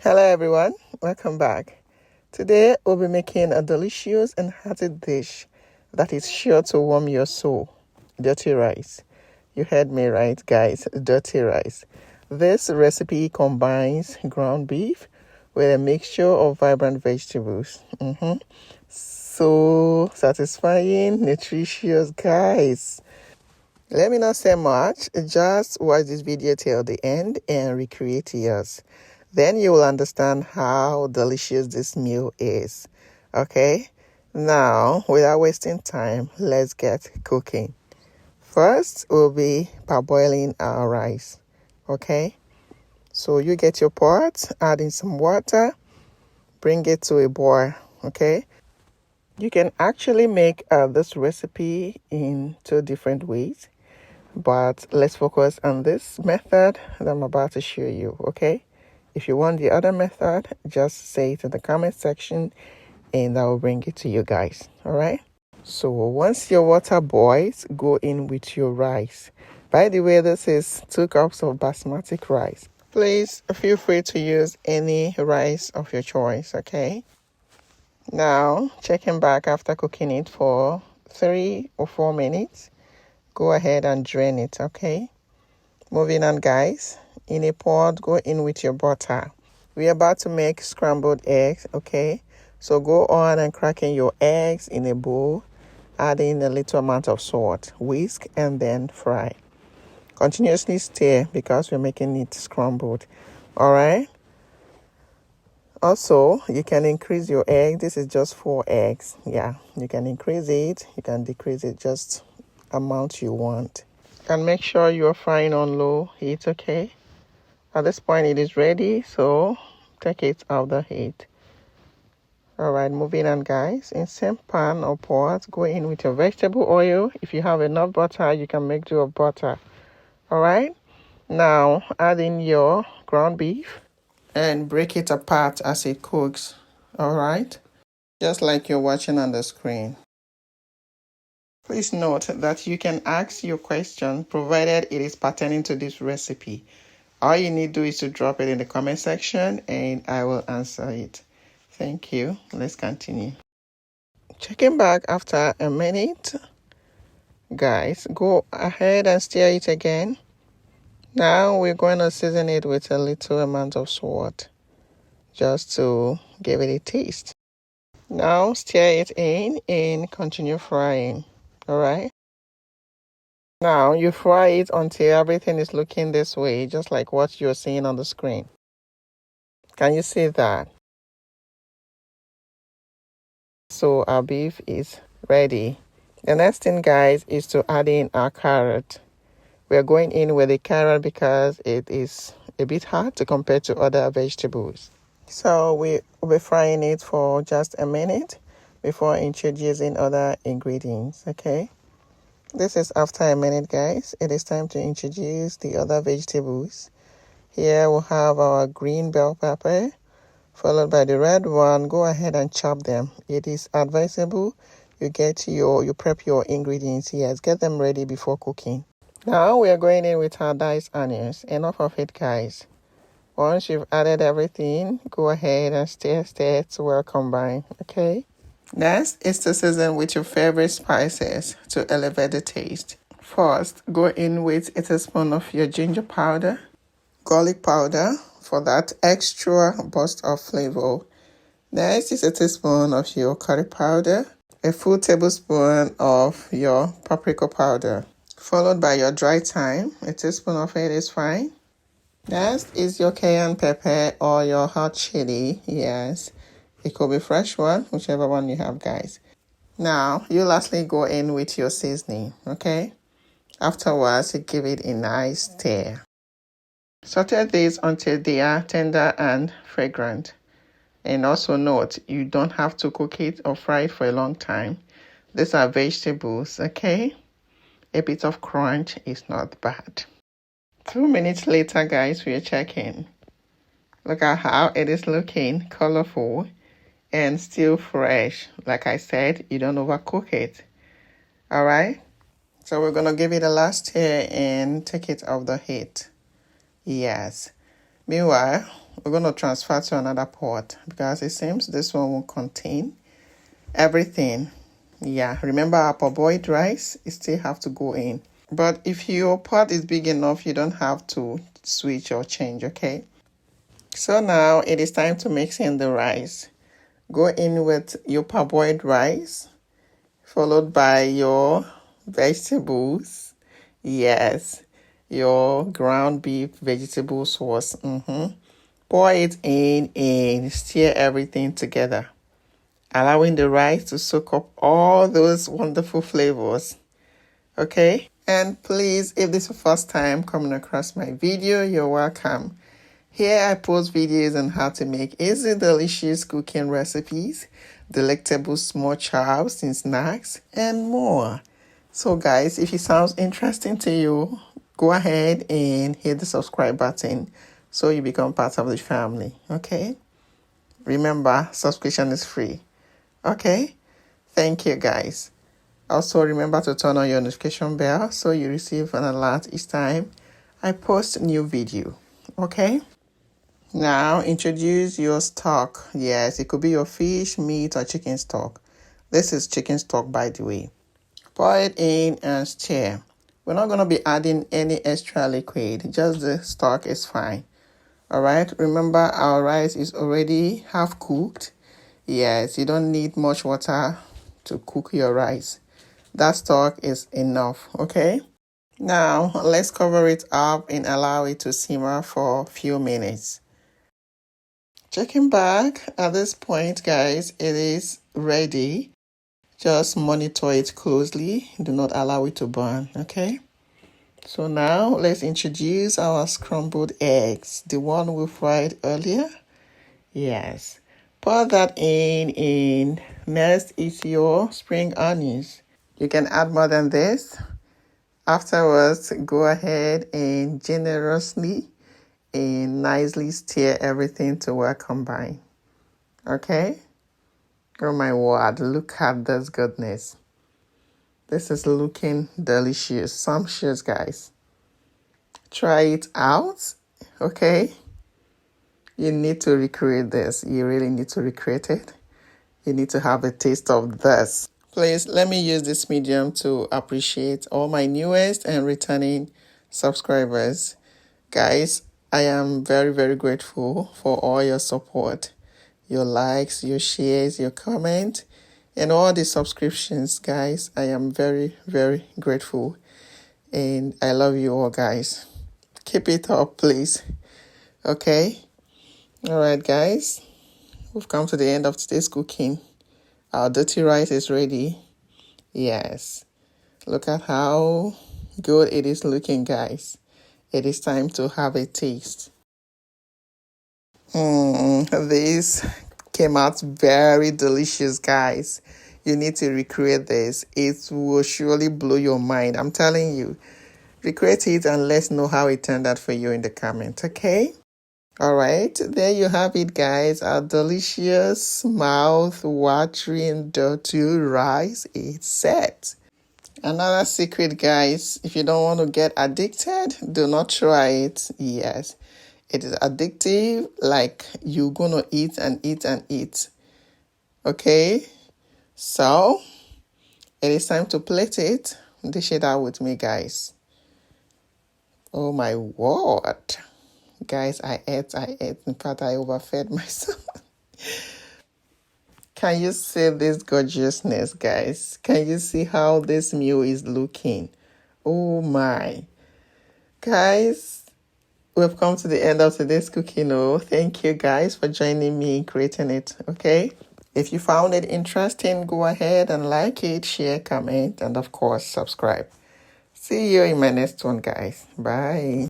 Hello everyone, welcome back. Today we'll be making a delicious and hearty dish that is sure to warm your soul. Dirty rice. You heard me right, guys, dirty rice. This recipe combines ground beef with a mixture of vibrant vegetables. So satisfying, nutritious, guys. Let me not say much, just watch this video till the end and recreate yours. Then you will understand how delicious this meal is. Okay? Now, without wasting time, let's get cooking. First, we'll be parboiling our rice. Okay? So you get your pot, add in some water, bring it to a boil. Okay? You can actually make this recipe in two different ways. But let's focus on this method that I'm about to show you, okay? If you want the other method, just say it in the comment section and I will bring it to you guys, all right? So once your water boils, go in with your rice. By the way, this is 2 cups of basmati rice. Please feel free to use any rice of your choice, okay? Now, checking back after cooking it for 3 or 4 minutes. Go ahead and drain it, okay? Moving on, guys. In a pot, go in with your butter. We're about to make scrambled eggs, okay? So go on and crack in your eggs in a bowl, add in a little amount of salt, whisk, and then fry. Continuously stir because we're making it scrambled, all right? Also, you can increase your egg. This is just 4 eggs. Yeah, you can increase it, you can decrease it, just amount you want. And make sure you're frying on low heat, okay? At this point it is ready, so take it out the heat. Alright, moving on, guys. In same pan or pot, go in with your vegetable oil. If you have enough butter, you can make do of butter. Alright, now add in your ground beef and break it apart as it cooks. Alright, just like you're watching on the screen. Please note that you can ask your question provided it is pertaining to this recipe. All you need to do is to drop it in the comment section and I will answer it. Thank you. Let's continue. Checking back after a minute. Guys, go ahead and stir it again. Now we're going to season it with a little amount of salt just to give it a taste. Now stir it in and continue frying. Alright. Now you fry it until everything is looking this way, just like what you're seeing on the screen. Can you see that? So our beef is ready. The next thing, guys, is to add in our carrot. We're going in with the carrot because it is a bit hard to compare to other vegetables. So we'll be frying it for just a minute before introducing other ingredients, okay? This is after a minute, guys. It is time to introduce the other vegetables. Here we'll have our green bell pepper, followed by the red one. Go ahead and chop them. It is advisable you prep your ingredients. Yes, get them ready before cooking. Now we are going in with our diced onions. Enough of it, guys. Once you've added everything, go ahead and stir to well combine, okay? Next is to season with your favorite spices to elevate the taste. First, go in with a teaspoon of your ginger powder, garlic powder for that extra burst of flavor. Next is a teaspoon of your curry powder, a full tablespoon of your paprika powder, followed by your dry thyme. A teaspoon of it is fine. Next is your cayenne pepper or your hot chili. Yes, it could be fresh one, whichever one you have, guys. Now, you lastly go in with your seasoning, okay? Afterwards, you give it a nice stir. Saute these until they are tender and fragrant. And also note, you don't have to cook it or fry it for a long time. These are vegetables, okay? A bit of crunch is not bad. 2 minutes later, guys, we are checking. Look at how it is looking, colorful and still fresh. Like I said, you don't overcook it. All right? So we're going to give it a last stir and take it off the heat. Yes. Meanwhile, we're going to transfer to another pot because it seems this one will contain everything. Yeah, remember our parboiled rice, it still have to go in. But if your pot is big enough, you don't have to switch or change, okay? So now it is time to mix in the rice. Go in with your parboiled rice, followed by your vegetables. Yes, your ground beef vegetable sauce. Pour it in and stir everything together, allowing the rice to soak up all those wonderful flavors. Okay? And please, if this is your first time coming across my video, you're welcome. Here I post videos on how to make easy, delicious cooking recipes, delectable small chows and snacks, and more. So guys, if it sounds interesting to you, go ahead and hit the subscribe button so you become part of the family, okay? Remember, subscription is free, okay? Thank you guys. Also, remember to turn on your notification bell so you receive an alert each time I post a new video, okay? Now, introduce your stock. Yes, it could be your fish, meat, or chicken stock. This is chicken stock, by the way. Pour it in and stir. We're not going to be adding any extra liquid. Just the stock is fine. All right. Remember, our rice is already half cooked. Yes, you don't need much water to cook your rice. That stock is enough. Okay. Now, let's cover it up and allow it to simmer for a few minutes. Checking back at this point, guys, it is ready. Just monitor it closely. Do not allow it to burn, okay? So now let's introduce our scrambled eggs, the one we fried earlier. Yes. Pour that in, and next is your spring onions. You can add more than this. Afterwards, go ahead and generously and nicely stir everything to well combine. Okay? Oh my word, look at this goodness. This is looking delicious. Sumptuous, guys. Try it out. Okay? You need to recreate this. You really need to recreate it. You need to have a taste of this. Please let me use this medium to appreciate all my newest and returning subscribers. Guys, I am very, very grateful for all your support, your likes, your shares, your comment, and all the subscriptions, guys. I am very, very grateful. And I love you all, guys. Keep it up, please. Okay? All right, guys. We've come to the end of today's cooking. Our dirty rice is ready. Yes. Look at how good it is looking, guys. It is time to have a taste. This came out very delicious, guys. You need to recreate this. It will surely blow your mind. I'm telling you. Recreate it and let's know how it turned out for you in the comments, okay? All right, there you have it, guys. Our delicious, mouth-watering dirty rice is set. Another secret, guys, if you don't want to get addicted, do not try it. Yes, it is addictive, like you're going to eat and eat and eat. Okay, so it is time to plate it. Dish it out with me, guys. Oh my word. Guys, I ate. In fact, I overfed myself. Can you see this gorgeousness, guys? Can you see how this meal is looking? Oh my. Guys, we've come to the end of today's cooking. Oh, thank you guys for joining me in creating it, okay? If you found it interesting, go ahead and like it, share, comment, and of course, subscribe. See you in my next one, guys. Bye.